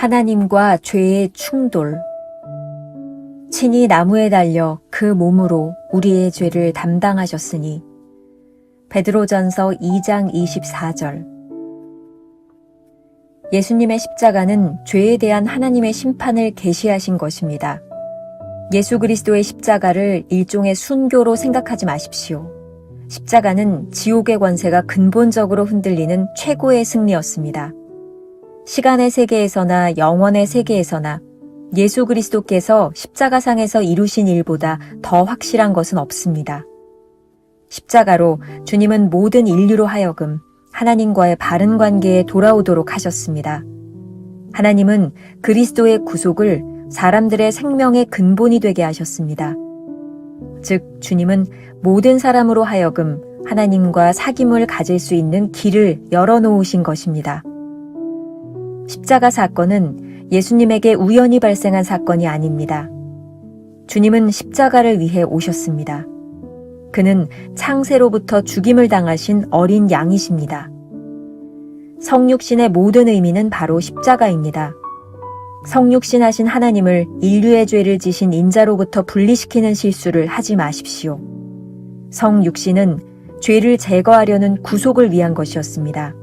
하나님과 죄의 충돌. 친히 나무에 달려 그 몸으로 우리의 죄를 담당하셨으니. 베드로전서 2장 24절. 예수님의 십자가는 죄에 대한 하나님의 심판을 계시하신 것입니다. 예수 그리스도의 십자가를 일종의 순교로 생각하지 마십시오. 십자가는 지옥의 권세가 근본적으로 흔들리는 최고의 승리였습니다. 시간의 세계에서나 영원의 세계에서나 예수 그리스도께서 십자가상에서 이루신 일보다 더 확실한 것은 없습니다. 십자가로 주님은 모든 인류로 하여금 하나님과의 바른 관계에 돌아오도록 하셨습니다. 하나님은 그리스도의 구속을 사람들의 생명의 근본이 되게 하셨습니다. 즉, 주님은 모든 사람으로 하여금 하나님과 사귐을 가질 수 있는 길을 열어놓으신 것입니다. 십자가 사건은 예수님에게 우연히 발생한 사건이 아닙니다. 주님은 십자가를 위해 오셨습니다. 그는 창세로부터 죽임을 당하신 어린 양이십니다. 성육신의 모든 의미는 바로 십자가입니다. 성육신하신 하나님을 인류의 죄를 지신 인자로부터 분리시키는 실수를 하지 마십시오. 성육신은 죄를 제거하려는 구속을 위한 것이었습니다.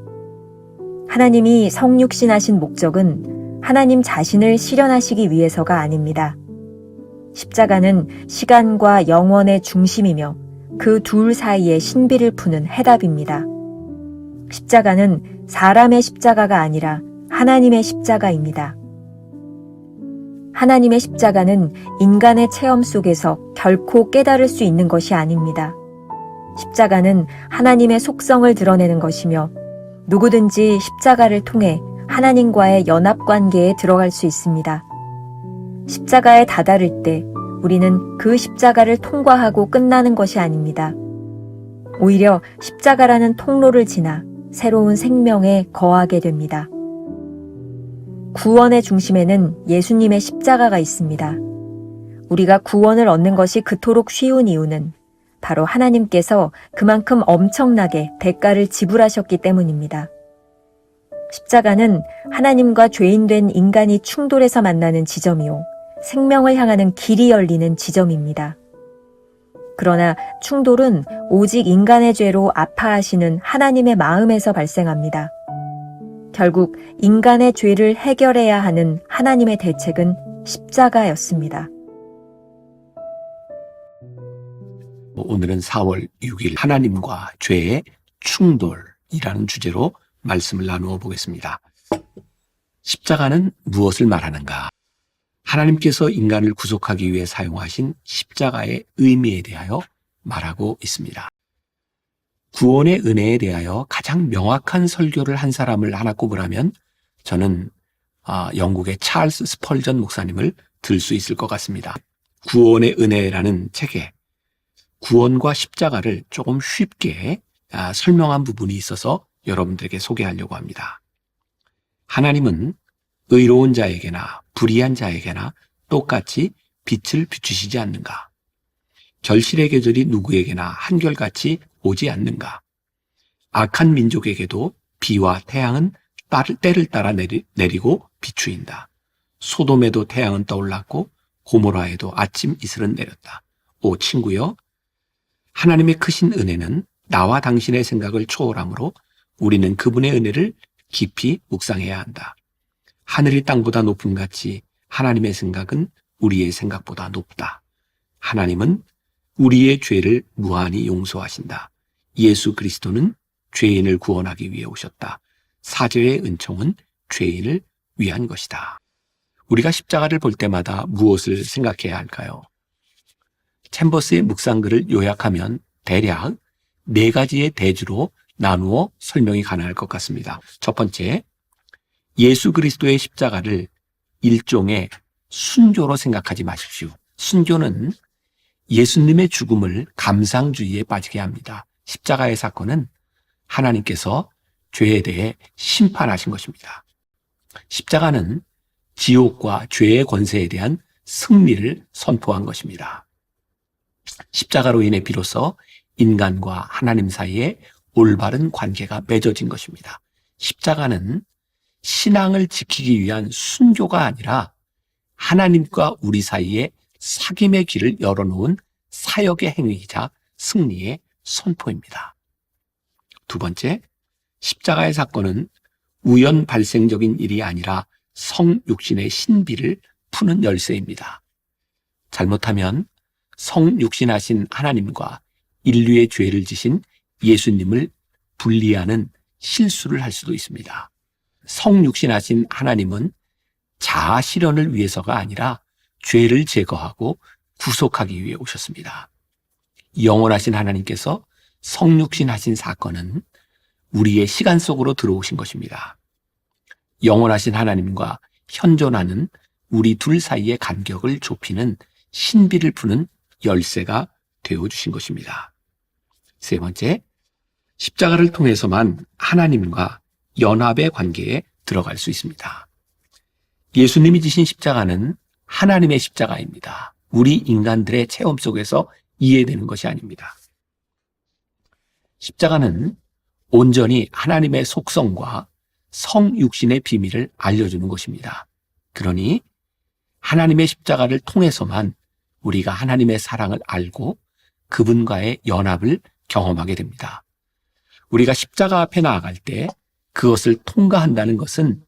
하나님이 성육신하신 목적은 하나님 자신을 실현하시기 위해서가 아닙니다. 십자가는 시간과 영원의 중심이며 그 둘 사이의 신비를 푸는 해답입니다. 십자가는 사람의 십자가가 아니라 하나님의 십자가입니다. 하나님의 십자가는 인간의 체험 속에서 결코 깨달을 수 있는 것이 아닙니다. 십자가는 하나님의 속성을 드러내는 것이며 누구든지 십자가를 통해 하나님과의 연합관계에 들어갈 수 있습니다. 십자가에 다다를 때 우리는 그 십자가를 통과하고 끝나는 것이 아닙니다. 오히려 십자가라는 통로를 지나 새로운 생명에 거하게 됩니다. 구원의 중심에는 예수님의 십자가가 있습니다. 우리가 구원을 얻는 것이 그토록 쉬운 이유는 바로 하나님께서 그만큼 엄청나게 대가를 지불하셨기 때문입니다. 십자가는 하나님과 죄인된 인간이 충돌해서 만나는 지점이요, 생명을 향하는 길이 열리는 지점입니다. 그러나 충돌은 오직 인간의 죄로 아파하시는 하나님의 마음에서 발생합니다. 결국 인간의 죄를 해결해야 하는 하나님의 대책은 십자가였습니다. 오늘은 4월 6일 하나님과 죄의 충돌이라는 주제로 말씀을 나누어 보겠습니다. 십자가는 무엇을 말하는가? 하나님께서 인간을 구속하기 위해 사용하신 십자가의 의미에 대하여 말하고 있습니다. 구원의 은혜에 대하여 가장 명확한 설교를 한 사람을 하나 꼽으라면 저는 영국의 찰스 스펄전 목사님을 들 수 있을 것 같습니다. 구원의 은혜라는 책에 구원과 십자가를 조금 쉽게 설명한 부분이 있어서 여러분들에게 소개하려고 합니다. 하나님은 의로운 자에게나 불의한 자에게나 똑같이 빛을 비추시지 않는가? 결실의 계절이 누구에게나 한결같이 오지 않는가? 악한 민족에게도 비와 태양은 때를 따라 내리고 비추인다. 소돔에도 태양은 떠올랐고 고모라에도 아침 이슬은 내렸다. 오 친구여, 하나님의 크신 은혜는 나와 당신의 생각을 초월하므로 우리는 그분의 은혜를 깊이 묵상해야 한다. 하늘이 땅보다 높음 같이 하나님의 생각은 우리의 생각보다 높다. 하나님은 우리의 죄를 무한히 용서하신다. 예수 그리스도는 죄인을 구원하기 위해 오셨다. 사죄의 은총은 죄인을 위한 것이다. 우리가 십자가를 볼 때마다 무엇을 생각해야 할까요? 챔버스의 묵상글을 요약하면 대략 4가지의 대주로 나누어 설명이 가능할 것 같습니다. 첫 번째, 예수 그리스도의 십자가를 일종의 순교로 생각하지 마십시오. 순교는 예수님의 죽음을 감상주의에 빠지게 합니다. 십자가의 사건은 하나님께서 죄에 대해 심판하신 것입니다. 십자가는 지옥과 죄의 권세에 대한 승리를 선포한 것입니다. 십자가로 인해 비로소 인간과 하나님 사이에 올바른 관계가 맺어진 것입니다. 십자가는 신앙을 지키기 위한 순교가 아니라 하나님과 우리 사이에 사귐의 길을 열어놓은 사역의 행위이자 승리의 선포입니다. 두 번째, 십자가의 사건은 우연 발생적인 일이 아니라 성육신의 신비를 푸는 열쇠입니다. 잘못하면 성육신하신 하나님과 인류의 죄를 지신 예수님을 분리하는 실수를 할 수도 있습니다. 성육신하신 하나님은 자아 실현을 위해서가 아니라 죄를 제거하고 구속하기 위해 오셨습니다. 영원하신 하나님께서 성육신하신 사건은 우리의 시간 속으로 들어오신 것입니다. 영원하신 하나님과 현존하는 우리 둘 사이의 간격을 좁히는 신비를 푸는 열쇠가 되어주신 것입니다. 세 번째, 십자가를 통해서만 하나님과 연합의 관계에 들어갈 수 있습니다. 예수님이 지신 십자가는 하나님의 십자가입니다. 우리 인간들의 체험 속에서 이해되는 것이 아닙니다. 십자가는 온전히 하나님의 속성과 성육신의 비밀을 알려주는 것입니다. 그러니 하나님의 십자가를 통해서만 우리가 하나님의 사랑을 알고 그분과의 연합을 경험하게 됩니다. 우리가 십자가 앞에 나아갈 때 그것을 통과한다는 것은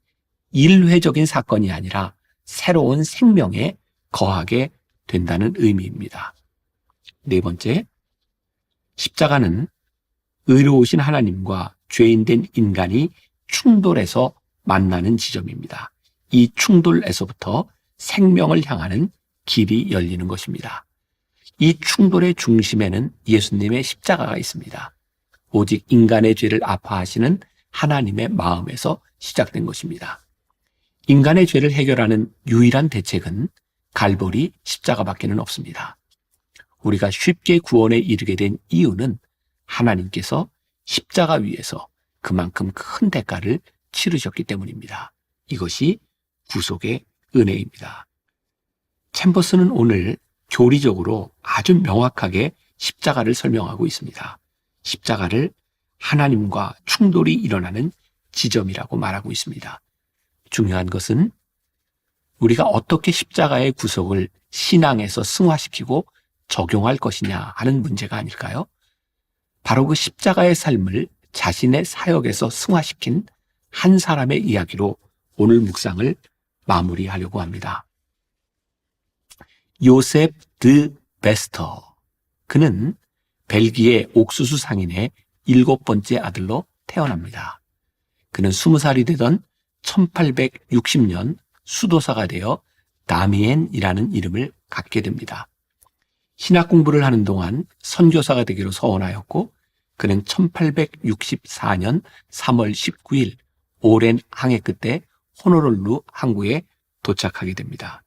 일회적인 사건이 아니라 새로운 생명에 거하게 된다는 의미입니다. 네 번째, 십자가는 의로우신 하나님과 죄인된 인간이 충돌해서 만나는 지점입니다. 이 충돌에서부터 생명을 향하는 길이 열리는 것입니다. 이 충돌의 중심에는 예수님의 십자가가 있습니다. 오직 인간의 죄를 아파하시는 하나님의 마음에서 시작된 것입니다. 인간의 죄를 해결하는 유일한 대책은 갈보리 십자가밖에는 없습니다. 우리가 쉽게 구원에 이르게 된 이유는 하나님께서 십자가 위에서 그만큼 큰 대가를 치르셨기 때문입니다. 이것이 구속의 은혜입니다. 챔버스는 오늘 교리적으로 아주 명확하게 십자가를 설명하고 있습니다. 십자가를 하나님과 충돌이 일어나는 지점이라고 말하고 있습니다. 중요한 것은 우리가 어떻게 십자가의 구속을 신앙에서 승화시키고 적용할 것이냐 하는 문제가 아닐까요? 바로 그 십자가의 삶을 자신의 사역에서 승화시킨 한 사람의 이야기로 오늘 묵상을 마무리하려고 합니다. 요셉 드 베스터. 그는 벨기에 옥수수 상인의 7번째 아들로 태어납니다. 그는 20살이 되던 1860년 수도사가 되어 다미엔이라는 이름을 갖게 됩니다. 신학 공부를 하는 동안 선교사가 되기로 서원하였고 그는 1864년 3월 19일 오랜 항해 끝에 호노룰루 항구에 도착하게 됩니다.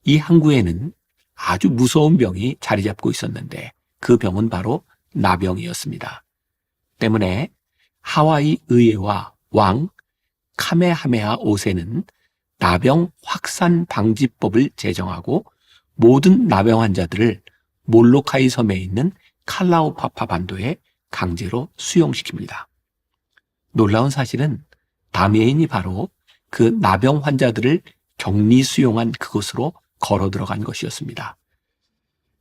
이 항구에는 아주 무서운 병이 자리 잡고 있었는데 그 병은 바로 나병이었습니다. 때문에 하와이 의회와 왕 카메하메하 5세는 나병 확산 방지법을 제정하고 모든 나병 환자들을 몰로카이 섬에 있는 칼라우파파 반도에 강제로 수용시킵니다. 놀라운 사실은 다미엔이 바로 그 나병 환자들을 격리 수용한 그곳으로 걸어 들어간 것이었습니다.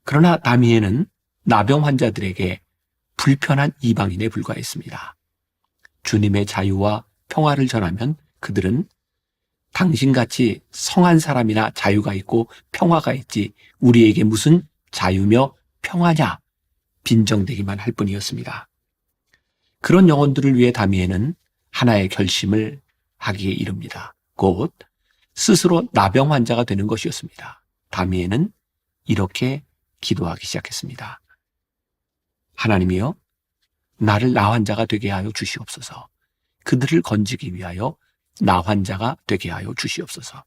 그러나 다미엔은 나병 환자들에게 불편한 이방인에 불과했습니다. 주님의 자유와 평화를 전하면 그들은 당신같이 성한 사람이나 자유가 있고 평화가 있지 우리에게 무슨 자유며 평화냐 빈정대기만 할 뿐이었습니다. 그런 영혼들을 위해 다미엔은 하나의 결심을 하기에 이릅니다. 곧 스스로 나병 환자가 되는 것이었습니다. 다미엔은 이렇게 기도하기 시작했습니다. 하나님이여, 나를 나 환자가 되게 하여 주시옵소서. 그들을 건지기 위하여 나 환자가 되게 하여 주시옵소서.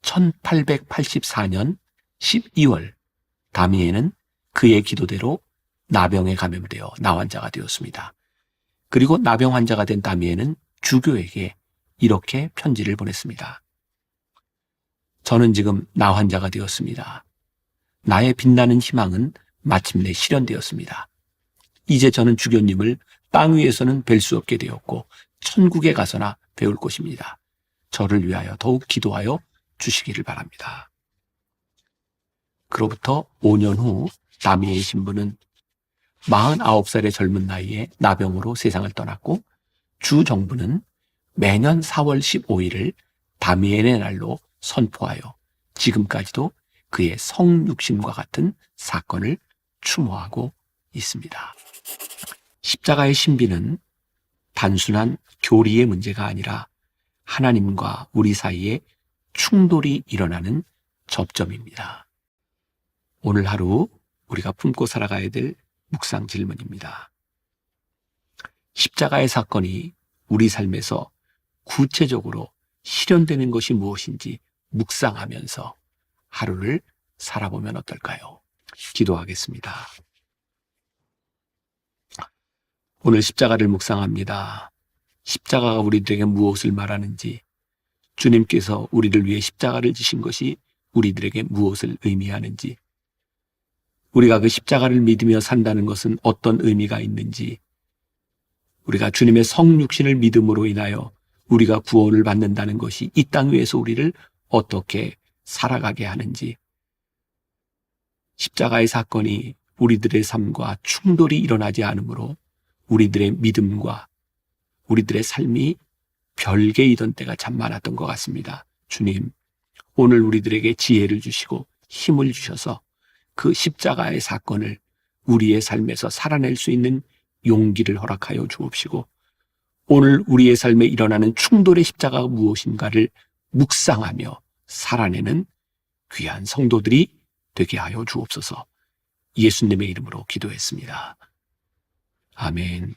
1884년 12월 다미엔은 그의 기도대로 나병에 감염되어 나 환자가 되었습니다. 그리고 나병 환자가 된 다미엔은 주교에게 이렇게 편지를 보냈습니다. 저는 지금 나 환자가 되었습니다. 나의 빛나는 희망은 마침내 실현되었습니다. 이제 저는 주교님을 땅 위에서는 뵐 수 없게 되었고 천국에 가서나 배울 것입니다. 저를 위하여 더욱 기도하여 주시기를 바랍니다. 그로부터 5년 후 다미엘 신부는 49살의 젊은 나이에 나병으로 세상을 떠났고, 주 정부는 매년 4월 15일을 다미엘의 날로 선포하여 지금까지도 그의 성육신과 같은 사건을 추모하고 있습니다. 십자가의 신비는 단순한 교리의 문제가 아니라 하나님과 우리 사이에 충돌이 일어나는 접점입니다. 오늘 하루 우리가 품고 살아가야 될 묵상 질문입니다. 십자가의 사건이 우리 삶에서 구체적으로 실현되는 것이 무엇인지 묵상하면서 하루를 살아보면 어떨까요? 기도하겠습니다. 오늘 십자가를 묵상합니다. 십자가가 우리들에게 무엇을 말하는지, 주님께서 우리를 위해 십자가를 지신 것이 우리들에게 무엇을 의미하는지, 우리가 그 십자가를 믿으며 산다는 것은 어떤 의미가 있는지, 우리가 주님의 성육신을 믿음으로 인하여 우리가 구원을 받는다는 것이 이 땅 위에서 우리를 어떻게 살아가게 하는지, 십자가의 사건이 우리들의 삶과 충돌이 일어나지 않으므로 우리들의 믿음과 우리들의 삶이 별개이던 때가 참 많았던 것 같습니다. 주님, 오늘 우리들에게 지혜를 주시고 힘을 주셔서 그 십자가의 사건을 우리의 삶에서 살아낼 수 있는 용기를 허락하여 주옵시고, 오늘 우리의 삶에 일어나는 충돌의 십자가가 무엇인가를 묵상하며 살아내는 귀한 성도들이 되게 하여 주옵소서. 예수님의 이름으로 기도했습니다. 아멘.